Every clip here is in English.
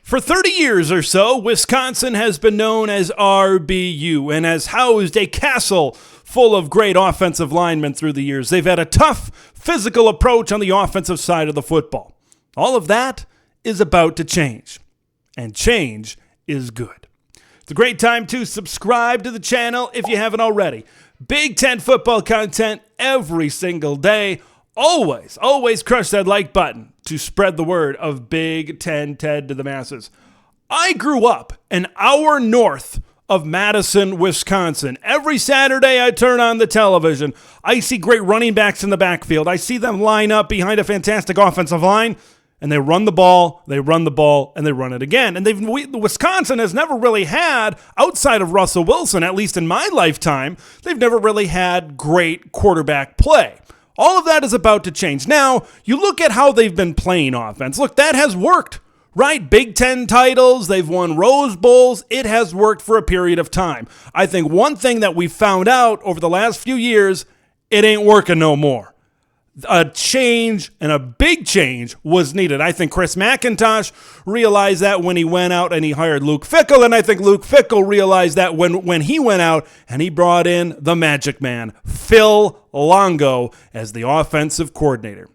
For 30 years or so, Wisconsin has been known as RBU and has housed a castle full of great offensive linemen through the years. They've had a tough, physical approach on the offensive side of the football. All of that is about to change, and change is good. It's a great time to subscribe to the channel if you haven't already. Big Ten football content every single day. Always crush that like button to spread the word of Big Ten Ted to the masses. I grew up an hour north of Madison, Wisconsin. Every Saturday I turn on the television. I see great running backs in the backfield. I see them line up behind a fantastic offensive line, and they run the ball, and they run it again. And Wisconsin has never really had, outside of Russell Wilson, at least in my lifetime, they've never really had great quarterback play. All of that is about to change. Now, you look at how they've been playing offense. Look, that has worked, right? Big Ten titles, they've won Rose Bowls. It has worked for a period of time. I think one thing that we found out over the last few years, it ain't working no more. A change, and a big change, was needed. I think Chris McIntosh realized that when he went out and he hired Luke Fickell, and I think Luke Fickell realized that when he went out and he brought in the magic man, Phil Longo, as the offensive coordinator.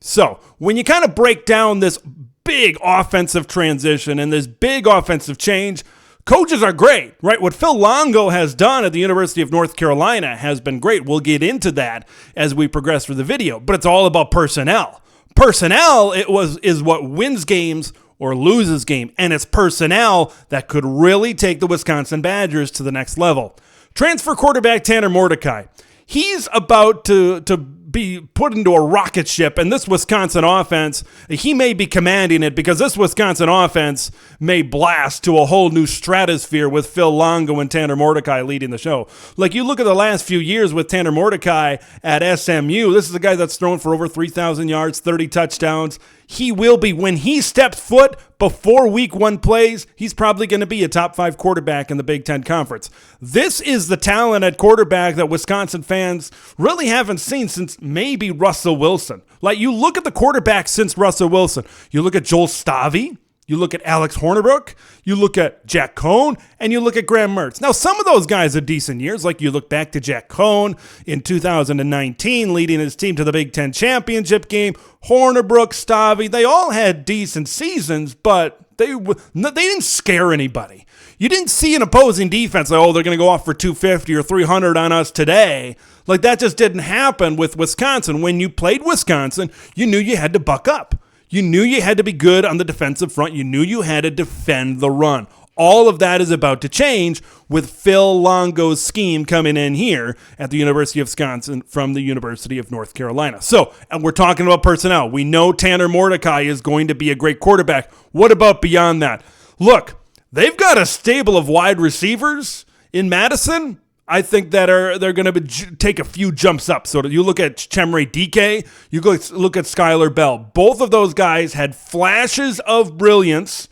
So, when you kind of break down this big offensive transition and this big offensive change, coaches are great, right? What Phil Longo has done at the University of North Carolina has been great. We'll get into that as we progress through the video, but it's all about personnel. Personnel is what wins games or loses games, and it's personnel that could really take the Wisconsin Badgers to the next level. Transfer quarterback Tanner Mordecai. He's about to be put into a rocket ship, and this Wisconsin offense, he may be commanding it because this Wisconsin offense may blast to a whole new stratosphere with Phil Longo and Tanner Mordecai leading the show. Like, you look at the last few years with Tanner Mordecai at SMU, this is a guy that's thrown for over 3,000 yards, 30 touchdowns. He will be, when he steps foot before week one plays, he's probably going to be a top 5 quarterback in the Big Ten Conference. This is the talent at quarterback that Wisconsin fans really haven't seen since maybe Russell Wilson. Like, you look at the quarterbacks since Russell Wilson. You look at Joel Stavey. You look at Alex Hornibrook, you look at Jack Cohn, and you look at Graham Mertz. Now, some of those guys had decent years, like you look back to Jack Cohn in 2019, leading his team to the Big Ten championship game. Hornibrook, Stavey, they all had decent seasons, but they didn't scare anybody. You didn't see an opposing defense like, oh, they're going to go off for 250 or 300 on us today. Like, that just didn't happen with Wisconsin. When you played Wisconsin, you knew you had to buck up. You knew you had to be good on the defensive front. You knew you had to defend the run. All of that is about to change with Phil Longo's scheme coming in here at the University of Wisconsin from the University of North Carolina. So, and we're talking about personnel. We know Tanner Mordecai is going to be a great quarterback. What about beyond that? Look, they've got a stable of wide receivers in Madison. I think that they're going to take a few jumps up. So you look at Chemre Dike, you look at Skylar Bell. Both of those guys had flashes of brilliance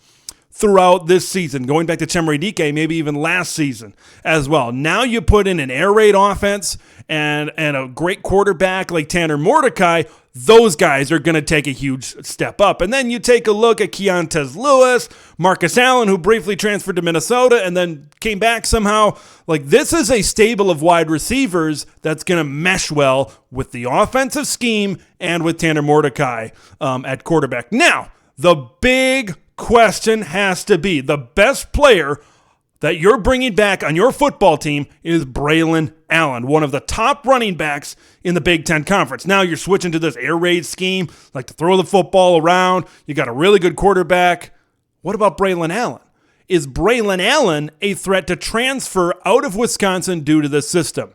throughout this season, going back to Chemre Dike, maybe even last season as well. Now you put in an air raid offense and a great quarterback like Tanner Mordecai, those guys are going to take a huge step up. And then you take a look at Keontez Lewis, Marcus Allen, who briefly transferred to Minnesota and then came back somehow. Like, this is a stable of wide receivers that's going to mesh well with the offensive scheme and with Tanner Mordecai at quarterback. Now, the big question has to be, the best player that you're bringing back on your football team is Braelon Allen, one of the top running backs in the Big Ten Conference. Now you're switching to this air raid scheme, like to throw the football around. You got a really good quarterback. What about Braelon Allen? Is Braelon Allen a threat to transfer out of Wisconsin due to this system?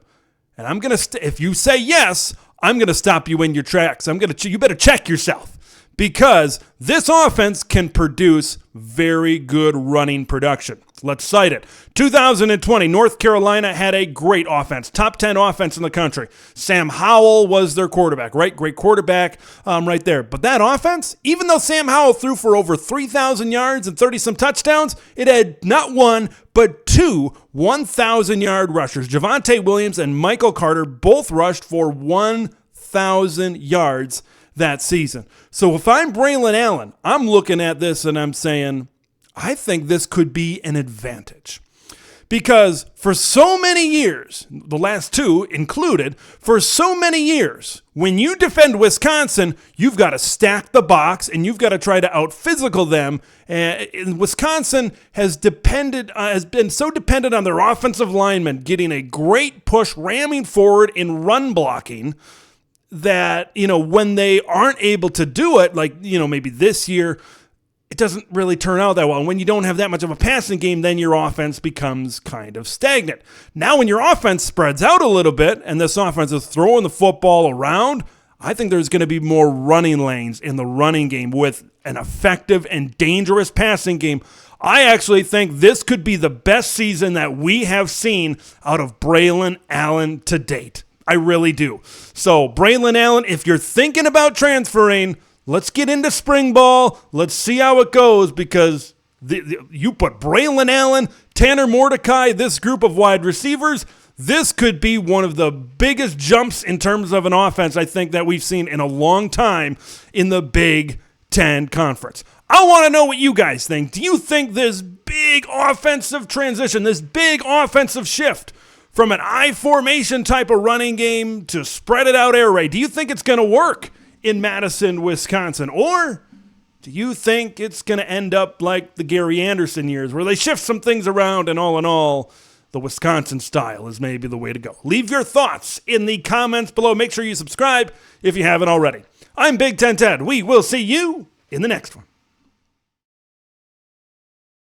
And I'm going to, if you say yes, I'm going to stop you in your tracks. You better check yourself. Because this offense can produce very good running production. Let's cite it. 2020, North Carolina had a great offense, top 10 offense in the country. Sam Howell was their quarterback, right? Great quarterback right there. But that offense, even though Sam Howell threw for over 3,000 yards and 30-some touchdowns, it had not one, but two 1,000-yard rushers. Javonte Williams and Michael Carter both rushed for 1,000 yards that season. So if I'm Braelon Allen, I'm looking at this and I'm saying, I think this could be an advantage. Because for so many years, the last two included, for so many years, when you defend Wisconsin, you've got to stack the box and you've got to try to out-physical them. And Wisconsin has been so dependent on their offensive linemen getting a great push, ramming forward in run blocking, that, when they aren't able to do it, like, maybe this year, it doesn't really turn out that well. When you don't have that much of a passing game, then your offense becomes kind of stagnant. Now, when your offense spreads out a little bit and this offense is throwing the football around, I think there's going to be more running lanes in the running game with an effective and dangerous passing game. I actually think this could be the best season that we have seen out of Braelon Allen to date. I really do. So, Braelon Allen, if you're thinking about transferring, let's get into spring ball. Let's see how it goes, because you put Braelon Allen, Tanner Mordecai, this group of wide receivers, this could be one of the biggest jumps in terms of an offense I think that we've seen in a long time in the Big Ten Conference. I want to know what you guys think. Do you think this big offensive transition, this big offensive shift from an I formation type of running game to spread it out air raid, do you think it's going to work in Madison, Wisconsin? Or do you think it's going to end up like the Gary Anderson years where they shift some things around and all in all, the Wisconsin style is maybe the way to go? Leave your thoughts in the comments below. Make sure you subscribe if you haven't already. I'm Big Ten Ted. We will see you in the next one.